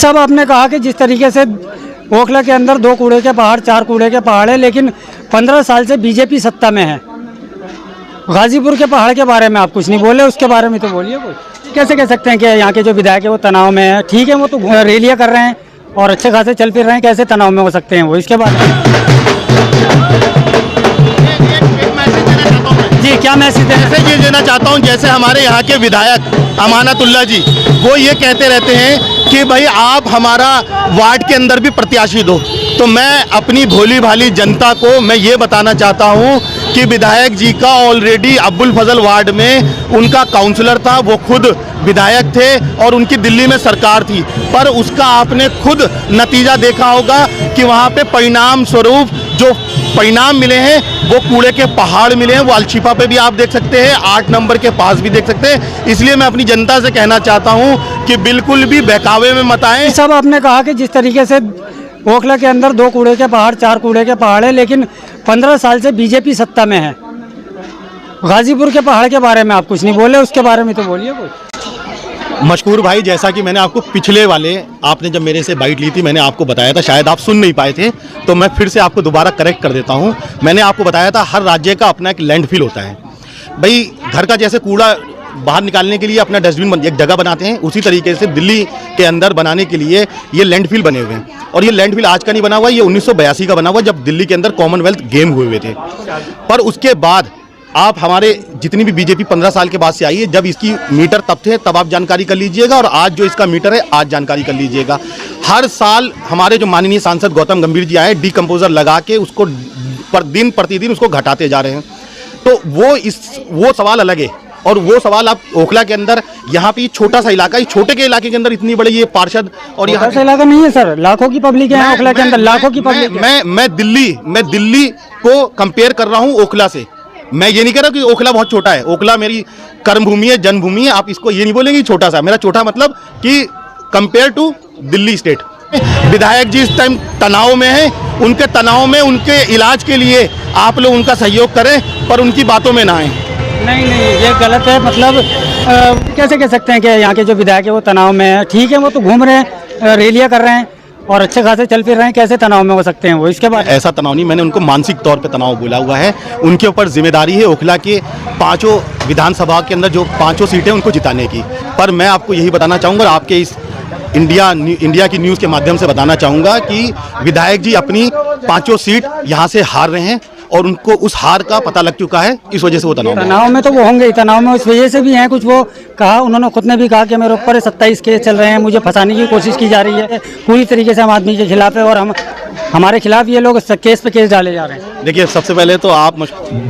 सब आपने कहा कि जिस तरीके से ओखला के अंदर 2 कूड़े के पहाड़ 4 कूड़े के पहाड़ है, लेकिन 15 साल से बीजेपी सत्ता में है। गाजीपुर के पहाड़ के बारे में आप कुछ नहीं बोले, उसके बारे में तो बोलिए कुछ। कैसे कह सकते हैं कि यहाँ के जो विधायक है वो तनाव में है? ठीक है, वो तो रैलियाँ कर रहे हैं और अच्छे खासे चल फिर रहे हैं, कैसे तनाव में हो सकते हैं वो? इसके बाद जी क्या मैसेज ये देना चाहता हूँ, जैसे हमारे यहाँ के विधायक अमानतुल्लाह जी वो ये कहते रहते हैं कि भाई आप हमारा वार्ड के अंदर भी प्रत्याशी दो, तो मैं अपनी भोली भाली जनता को मैं ये बताना चाहता हूँ कि विधायक जी का ऑलरेडी अब्बुल फजल वार्ड में उनका काउंसलर था, वो खुद विधायक थे और उनकी दिल्ली में सरकार थी, पर उसका आपने खुद नतीजा देखा होगा कि वहाँ पे परिणाम स्वरूप जो परिणाम मिले हैं वो कूड़े के पहाड़ मिले हैं। वो अलशिफा पे भी आप देख सकते हैं, 8 नंबर के पास भी देख सकते हैं। इसलिए मैं अपनी जनता से कहना चाहता हूँ कि बिल्कुल भी बहकावे में मत आएं। सब आपने कहा कि जिस तरीके से ओखला के अंदर 2 कूड़े के पहाड़ 4 कूड़े के पहाड़ है, लेकिन 15 साल से बीजेपी सत्ता में है। गाजीपुर के पहाड़ के बारे में आप कुछ नहीं बोले, उसके बारे में तो बोलिए कुछ। मशकूर भाई, जैसा कि मैंने आपको पिछले वाले आपने जब मेरे से बाइट ली थी मैंने आपको बताया था, शायद आप सुन नहीं पाए थे, तो मैं फिर से आपको दोबारा करेक्ट कर देता हूं। मैंने आपको बताया था हर राज्य का अपना एक लैंडफिल होता है। भाई घर का जैसे कूड़ा बाहर निकालने के लिए अपना डस्टबिन एक जगह बनाते हैं, उसी तरीके से दिल्ली के अंदर बनाने के लिए ये लैंडफिल बने हुए हैं। और ये लैंडफिल आज का नहीं बना हुआ, ये 1982 का बना हुआ, जब दिल्ली के अंदर कॉमनवेल्थ गेम हुए थे। पर उसके बाद आप हमारे जितनी भी बीजेपी 15 साल के बाद से आई है, जब इसकी मीटर तब थे तब आप जानकारी कर लीजिएगा, और आज जो इसका मीटर है आज जानकारी कर लीजिएगा। हर साल हमारे जो माननीय सांसद गौतम गंभीर जी आए, डीकम्पोजर लगा के उसको दिन प्रतिदिन उसको घटाते जा रहे हैं। तो वो सवाल अलग है, और वो सवाल आप ओखला के अंदर यहाँ पे छोटा सा इलाका, इस छोटे के इलाके के अंदर इतनी बड़ी ये पार्षद, और यहाँ ऐसा इलाका नहीं है सर, लाखों की पब्लिक है ओखला के अंदर, लाखों की पब्लिक। मैं दिल्ली को कंपेयर कर रहा हूँ ओखला से। मैं ये नहीं कह रहा कि ओखला बहुत छोटा है, ओखला मेरी कर्मभूमि है, जन्मभूमि है। आप इसको ये नहीं बोलेंगे छोटा सा, मेरा छोटा मतलब कि कंपेयर टू दिल्ली स्टेट। विधायक जी इस टाइम तनाव में हैं, उनके तनाव में उनके इलाज के लिए आप लोग उनका सहयोग करें, पर उनकी बातों में ना आए। नहीं, ये गलत है। मतलब कैसे कह सकते हैं कि यहाँ के जो विधायक है वो तनाव में है? ठीक है, वो तो घूम रहे हैं, रैलियाँ कर रहे हैं और अच्छे खासे चल फिर रहे हैं, कैसे तनाव में हो सकते हैं वो? इसके बाद ऐसा तनाव नहीं, मैंने उनको मानसिक तौर पे तनाव बोला हुआ है। उनके ऊपर जिम्मेदारी है ओखला के 5 विधानसभा के अंदर जो 5 सीटें उनको जिताने की। पर मैं आपको यही बताना चाहूँगा, आपके इस इंडिया की न्यूज़ के माध्यम से बताना चाहूँगा कि विधायक जी अपनी 5 सीट यहाँ से हार रहे हैं, और उनको उस हार का पता लग चुका है, इस वजह से वो तनाव में तो वो होंगे ही, तनाव में उस वजह से भी हैं। कुछ वो कहा, उन्होंने खुद ने भी कहा कि मेरे ऊपर 27 केस चल रहे हैं, मुझे फंसाने की कोशिश की जा रही है, पूरी तरीके से आम आदमी के खिलाफ है, और हमारे खिलाफ ये लोग केस पे केस डाले जा रहे हैं। देखिए, सबसे पहले तो आप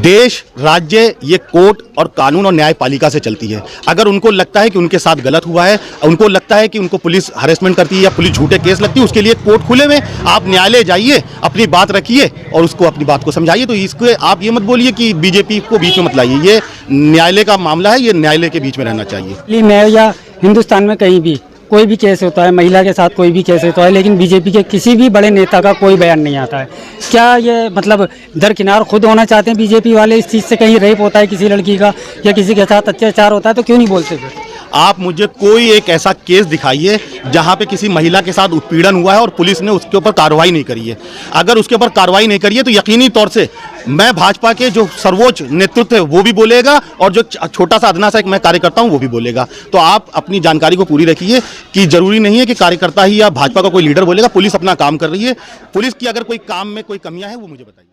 देश राज्य ये कोर्ट और कानून और न्यायपालिका से चलती है। अगर उनको लगता है कि उनके साथ गलत हुआ है, उनको लगता है कि उनको पुलिस हरेसमेंट करती है या पुलिस झूठे केस लगती है, उसके लिए कोर्ट खुले में, आप न्यायालय जाइए, अपनी बात रखिए और उसको अपनी बात को समझाइए। तो इसको आप ये मत बोलिए कि बीजेपी को बीच में मत लाइए, ये न्यायालय का मामला है, ये न्यायालय के बीच में रहना चाहिए। मैं या हिंदुस्तान में कहीं भी कोई भी केस होता है, महिला के साथ कोई भी केस होता है, लेकिन बीजेपी के किसी भी बड़े नेता का कोई बयान नहीं आता है। क्या ये मतलब दरकिनार खुद होना चाहते हैं बीजेपी वाले इस चीज़ से? कहीं रेप होता है किसी लड़की का या किसी के साथ अत्याचार होता है तो क्यों नहीं बोलते फिर? आप मुझे कोई एक ऐसा केस दिखाइए जहां पे किसी महिला के साथ उत्पीड़न हुआ है और पुलिस ने उसके ऊपर कार्रवाई नहीं करी है। अगर उसके ऊपर कार्रवाई नहीं करी है तो यकीनी तौर से मैं भाजपा के जो सर्वोच्च नेतृत्व है वो भी बोलेगा, और जो छोटा सा अदना सा एक मैं कार्यकर्ता हूं वो भी बोलेगा। तो आप अपनी जानकारी को पूरी रखिए कि जरूरी नहीं है कि कार्यकर्ता ही या भाजपा का कोई लीडर बोलेगा। पुलिस अपना काम कर रही है, पुलिस की अगर कोई काम में कोई कमियां हैं वो मुझे बताइए।